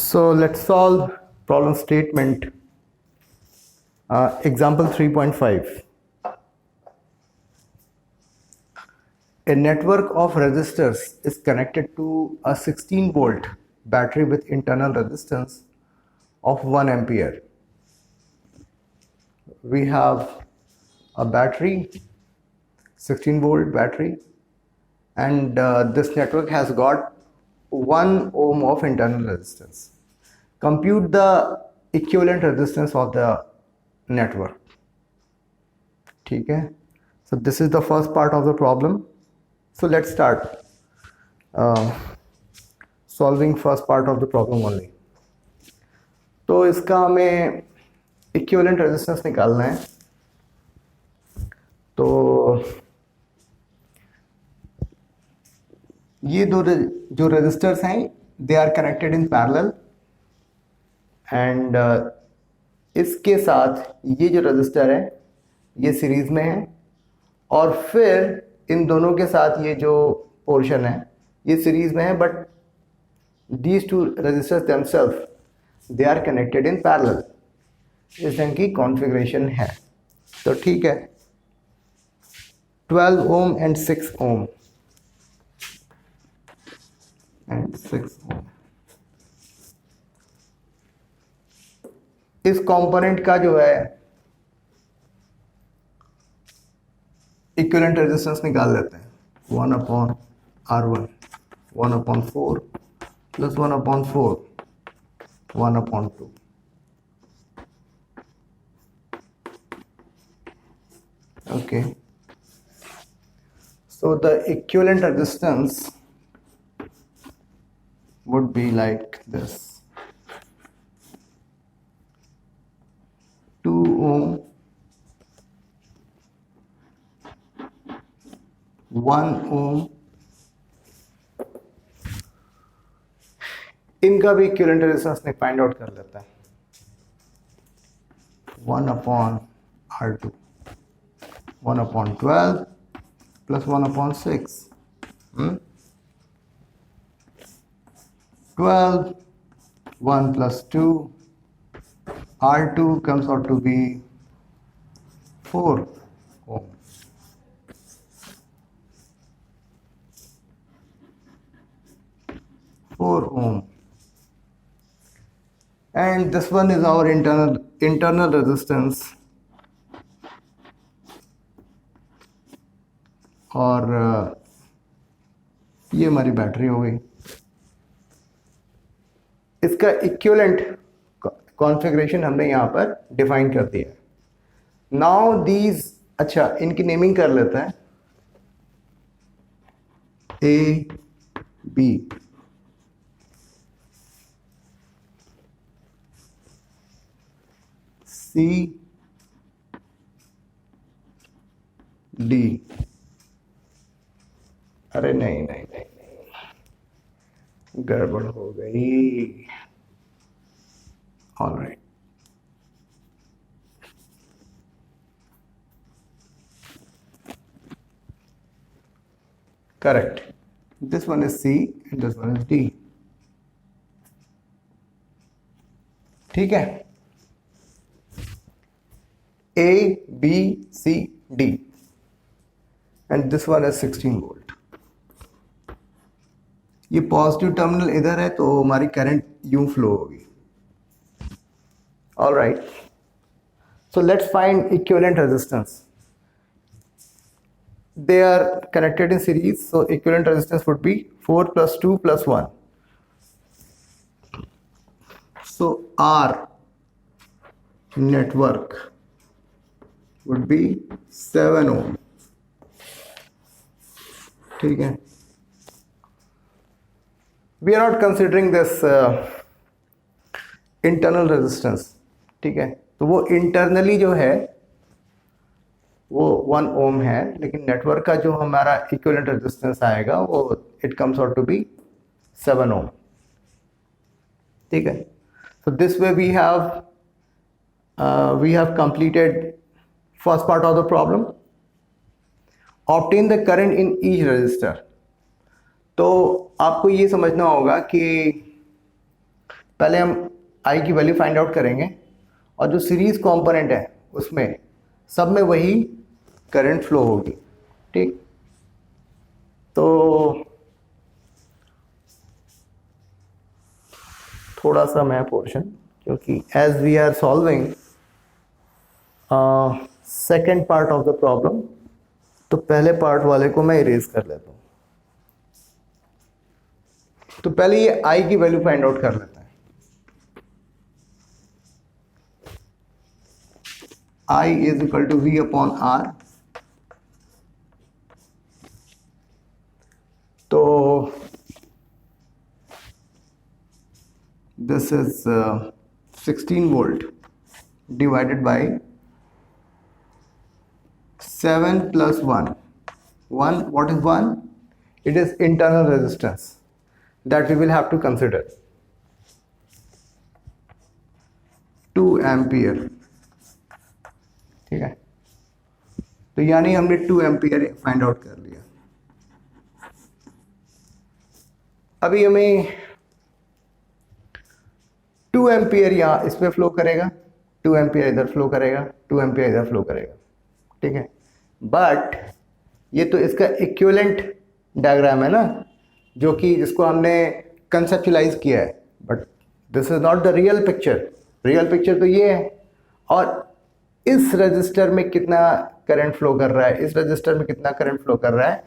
So let's solve problem statement. Example 3.5. A network of resistors is connected to a 16 volt battery with internal resistance of 1 ampere. We have a battery, 16 volt battery, and this network has got 1 ohm of internal resistance. Compute the equivalent resistance of the network. Okay, so this is the first part of the problem. So let's start solving first part of the problem only. तो इसका हमें equivalent resistance निकालना है. तो ये दो जो resistors हैं they are connected in parallel and इसके साथ ये जो रजिस्टर है ये सीरीज में है और फिर इन दोनों के साथ ये जो पोर्शन है ये सीरीज में है but these two resistors themselves they are connected in parallel. इस ढंग की कॉन्फ़िगरेशन है. तो ठीक है, 12 ohm and 6 ohm and 6 ohm. इस कंपोनेंट का जो है इक्विवेलेंट रेजिस्टेंस निकाल लेते हैं. 1/R1 1/4 plus 1/4 1/2. Okay, so the equivalent resistance would be like this: 2 ohm, 1 ohm. इनका भी इक्विवेलेंट रेजिस्टेंस ने फाइंड आउट कर लेता है. 1/R2 1/12 plus 1/6. 12 1 plus 2 R2 comes out to be 4 ohm. And this one is our internal resistance, और ये हमारी battery हो गई. इसका इक्विवेलेंट कॉन्फ़िगरेशन हमने यहाँ पर डिफाइन कर दिया. नाउ दीज, अच्छा इनकी नेमिंग कर लेते हैं. A B, C D. अरे नहीं नहीं नहीं नहीं, गड़बड़ हो गई. All right, correct. This one is C and this one is D. ठीक है, A, B, C, D, and this one is 16 volt. ये पॉजिटिव टर्मिनल इधर है तो हमारी करंट यूं फ्लो होगी. All right, so let's find equivalent resistance. They are connected in series, so equivalent resistance would be 4 plus 2 plus 1. So R network would be 7 ohm. ठीक है, we are not considering this internal resistance. ठीक है, तो वो internally जो है वो 1 ohm है, लेकिन नेटवर्क का जो हमारा इक्विवेलेंट रेजिस्टेंस आएगा वो it comes out to be 7 ohm. ठीक है, so this way we have completed first part of the problem. Obtain the current in each resistor. तो आपको ये समझना होगा कि पहले हम आई की वैल्यू फाइंड आउट करेंगे और जो सीरीज कंपोनेंट है उसमें सब में वही करंट फ्लो होगी। ठीक, तो थोड़ा सा मैं पोर्शन, क्योंकि as we are solving second part of the problem, तो पहले पार्ट वाले को मैं इरेज कर लेता हूँ। तो पहले ये आई की वैल्यू फाइंड आउट कर लेते हैं। I is equal to V upon R. तो this is 16 volt divided by 7 plus 1. What is 1? It is internal resistance that we will have to consider. 2 ampere. ठीक है, तो यानी हमने 2 एम्पियर फाइंड आउट कर लिया। अभी हमें 2 एम्पियर यहाँ इसमें फ्लो करेगा, 2 एम्पियर इधर फ्लो करेगा, 2 एम्पियर इधर फ्लो करेगा। ठीक है, बट ये तो इसका इक्विवेलेंट डायग्राम है ना, जो कि जिसको हमने कंसेप्चुलाइज किया है, but this is not the real picture. Real picture तो ये है, और इस रजिस्टर में कितना करंट फ्लो कर रहा है, इस रजिस्टर में कितना करंट फ्लो कर रहा है,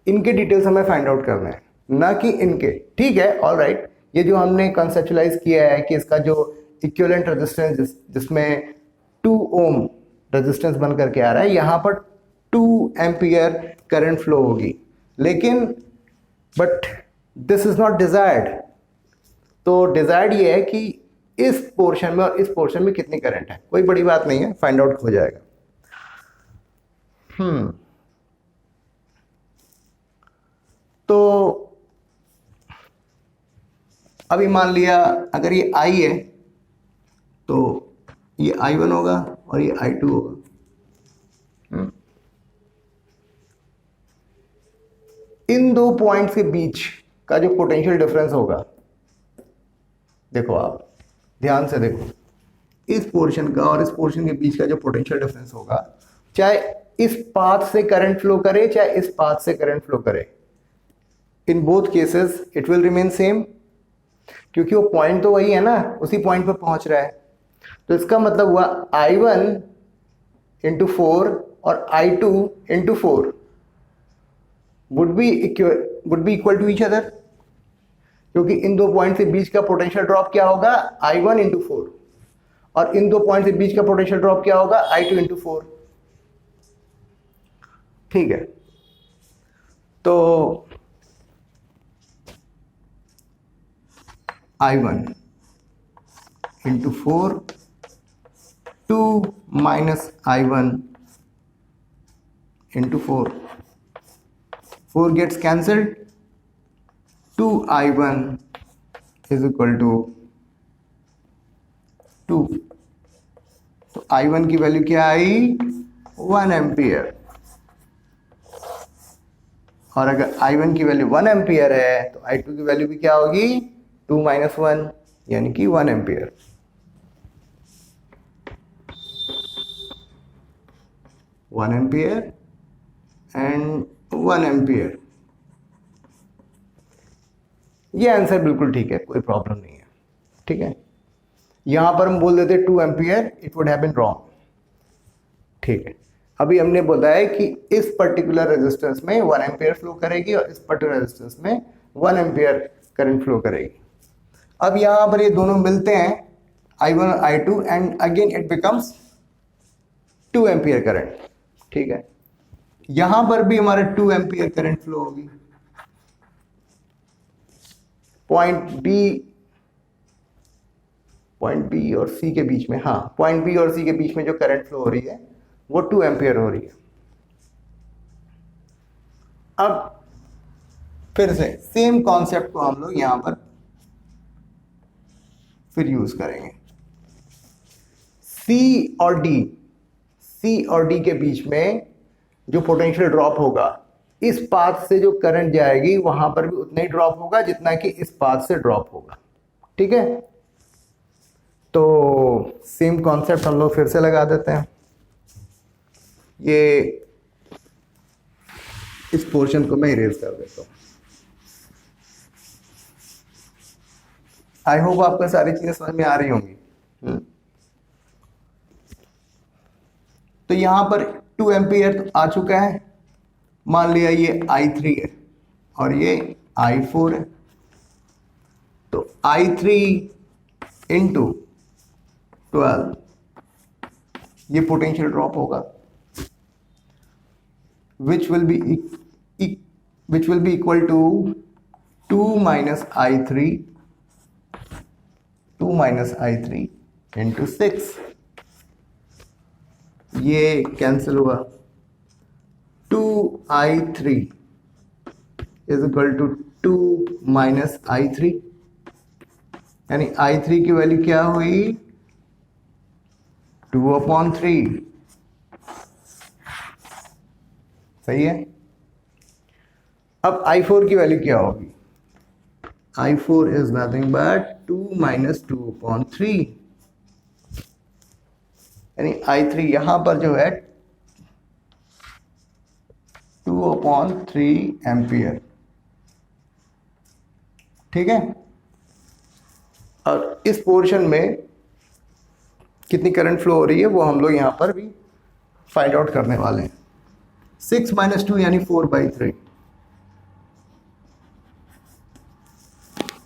इनके डिटेल्स हमें फाइंड आउट करना है, ना कि इनके। ठीक है, ऑल राइट, ये जो हमने कंसेप्चुलाइज किया है कि इसका जो इक्विवेलेंट रेजिस्टेंस जिसमें 2 ओम रेजिस्टेंस बन करके आ रहा है, यहाँ पर 2 एम्पियर करंट फ्लो होगी, लेकिन but this is not desired. तो डिजायर्ड ये है कि इस पोर्शन में और इस पोर्शन में कितनी करंट है, कोई बड़ी बात नहीं है, फाइंड आउट हो जाएगा। तो अभी मान लिया अगर ये आई है तो ये I1 होगा और ये I2 होगा। इन दो पॉइंट्स के बीच का जो पोटेंशियल डिफरेंस होगा, देखो आप ध्यान से देखो, इस पोर्शन का और इस पोर्शन के बीच का जो पोटेंशियल डिफरेंस होगा, चाहे इस पाथ से करंट फ्लो करे चाहे इस पाथ से करंट फ्लो करे, in both cases it will remain same, क्योंकि वो पॉइंट तो वही है ना, उसी पॉइंट पर पहुंच रहा है। तो इसका मतलब हुआ I1 इंटू 4 और I2 into 4 would be equal to each other, क्योंकि इन दो पॉइंट के बीच का पोटेंशियल ड्रॉप क्या होगा, I1 इंटू 4, और इन दो पॉइंट के बीच का पोटेंशियल ड्रॉप क्या होगा, I2 इंटू 4। ठीक है, तो I1 into 4, 2 minus I1 into 4, 4 gets cancelled, 2I1 is equal to 2। तो I1 की वैल्यू क्या आई, 1 एम्पियर, और अगर I1 की वैल्यू 1 एम्पियर है तो I2 की वैल्यू भी क्या होगी, 2 माइनस 1 यानी कि 1 ampere. One ampere and 1 ampere, ये आंसर बिल्कुल ठीक है, कोई प्रॉब्लम नहीं है। ठीक है, यहां पर हम बोल देते 2 ampere, it would have been wrong. ठीक है, अभी हमने बोला है कि इस पर्टिकुलर रेजिस्टेंस में 1 एम्पियर फ्लो करेगी और इस पर्टिकुलर रेजिस्टेंस में 1 एम्पियर करंट फ्लो करेगी। अब यहां पर ये दोनों मिलते हैं, I1 और I2, and again it becomes 2 ampere current. ठीक है, यहां पर भी हमारे 2 एम्पियर करंट फ्लो होगी। पॉइंट बी और सी के बीच में, हाँ, पॉइंट बी और सी के बीच में जो करंट फ्लो हो रही है वो 2 एम्पियर हो रही है। अब फिर से सेम कॉन्सेप्ट को हम लोग यहां पर फिर यूज करेंगे। सी और डी के बीच में जो पोटेंशियल ड्रॉप होगा, इस पाथ से जो करंट जाएगी वहां पर भी उतना ही ड्रॉप होगा जितना कि इस पाथ से ड्रॉप होगा। ठीक है, तो सेम कॉन्सेप्ट हम लोग फिर से लगा देते हैं। ये इस पोर्शन को मैं इरेज कर देता हूँ। आई होप आपको सारी चीजें समझ में आ रही होंगी। तो यहां पर 2 एम्पियर तो आ चुका है। मान लिया ये I3 है और ये I4 है, तो I3 इंटू 12 ये पोटेंशियल ड्रॉप होगा, which will be equal to 2 minus I3 into 6। ये कैंसिल हुआ। 2I3 is equal to 2 minus I3, यानी I3 की वैल्यू क्या हुई? 2/3। सही है। अब I4 की वैल्यू क्या होगी? I4 is nothing but 2 minus 2/3, यानी I3 यहां पर जो है 2/3 एम्पियर। ठीक है। और इस पोर्शन में कितनी करंट फ्लो हो रही है वो हम लोग यहां पर भी फाइंड आउट करने वाले हैं। 6 - 2 यानी 4/3।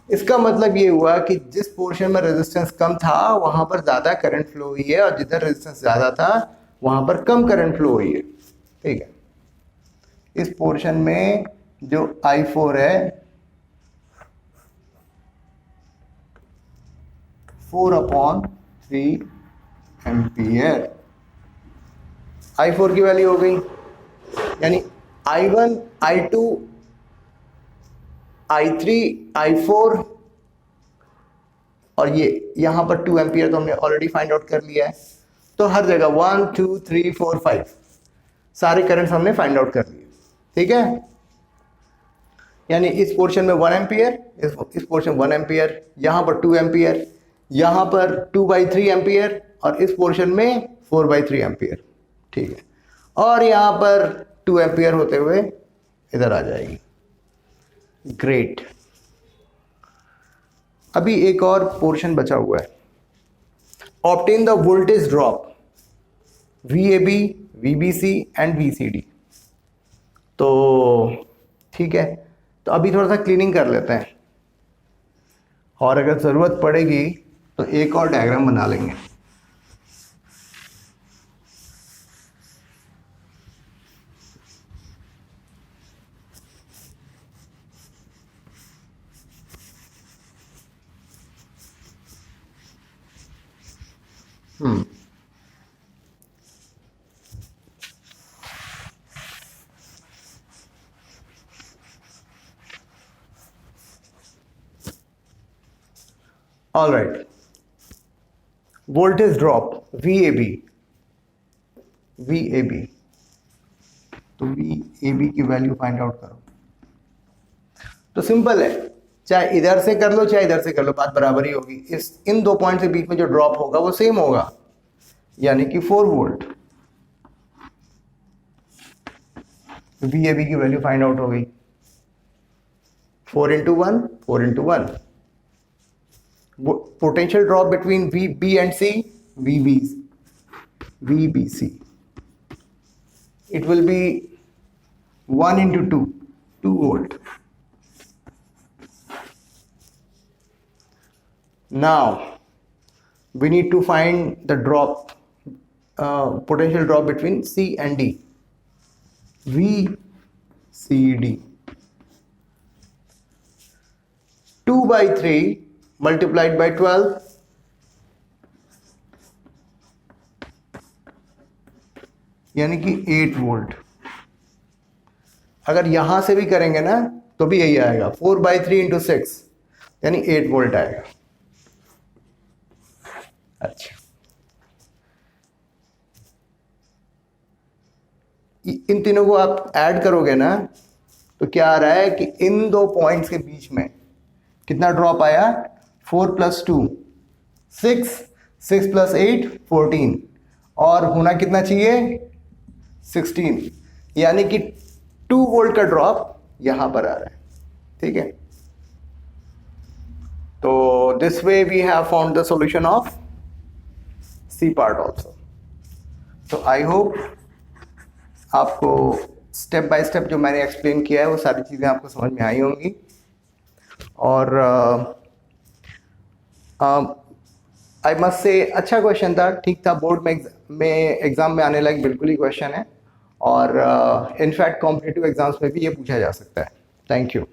इसका मतलब ये हुआ कि जिस पोर्शन में रेजिस्टेंस कम था वहां पर ज्यादा करंट फ्लो हुई है, और जिधर रेजिस्टेंस ज्यादा था वहां पर कम करंट फ्लो हुई है। ठीक है। इस पोर्शन में जो I4 है 4/3 एम्पियर। I4 की वैल्यू हो गई, यानी I1 I2 I3 I4, और ये यहां पर 2 एम्पियर तो हमने ऑलरेडी फाइंड आउट कर लिया है। तो हर जगह 1 2 3 4 5 सारे करंट्स हमने फाइंड आउट कर लिए। ठीक है। यानी इस पोर्शन में 1 एम्पियर, इस पोर्शन 1 एम्पियर, यहां पर 2 एम्पियर, यहां पर 2/3 एम्पियर, और इस पोर्शन में 4/3 एम्पियर। ठीक है। और यहां पर 2 एम्पियर होते हुए इधर आ जाएगी। ग्रेट। अभी एक और पोर्शन बचा हुआ है। Obtain the voltage drop VAB, VBC and VCD। तो ठीक है, तो अभी थोड़ा सा क्लीनिंग कर लेते हैं, और अगर ज़रूरत पड़ेगी तो एक और डायग्राम बना लेंगे। All right. Voltage drop VAB, तो VAB की वैल्यू फाइंड आउट करो। तो सिंपल है, चाहे इधर से कर लो चाहे इधर से कर लो, बात बराबर ही होगी। इन दो पॉइंट के बीच में जो ड्रॉप होगा वो सेम होगा, यानी कि 4 वोल्ट। VAB की वैल्यू फाइंड आउट हो गई। 4 × 1 4 × 1। Potential drop between B and C, VBC. It will be 1 × 2 volt. Now we need to find the drop, potential drop between C and D. VCD. 2/3 multiplied by 12, यानी कि 8 volt. अगर यहां से भी करेंगे ना तो भी यही आएगा, 4/3 × 6 यानी 8 वोल्ट आएगा। अच्छा, इन तीनों को आप ऐड करोगे ना तो क्या आ रहा है कि इन दो पॉइंट्स के बीच में कितना ड्रॉप आया? 4 + 2 6, 6 + 8 14 और होना कितना चाहिए 16, यानी कि 2 वोल्ट का ड्रॉप यहां पर आ रहा है, ठीक है। तो this way we have found the solution of C part also. तो आई होप आपको स्टेप बाय स्टेप जो मैंने एक्सप्लेन किया है वो सारी चीज़ें आपको समझ में आई होंगी। और आई मस्ट से अच्छा क्वेश्चन था, ठीक था, बोर्ड में एग्जाम में आने लायक बिल्कुल ही क्वेश्चन है, और इनफैक्ट कॉम्पिटिटिव एग्जाम्स में भी ये पूछा जा सकता है। Thank you.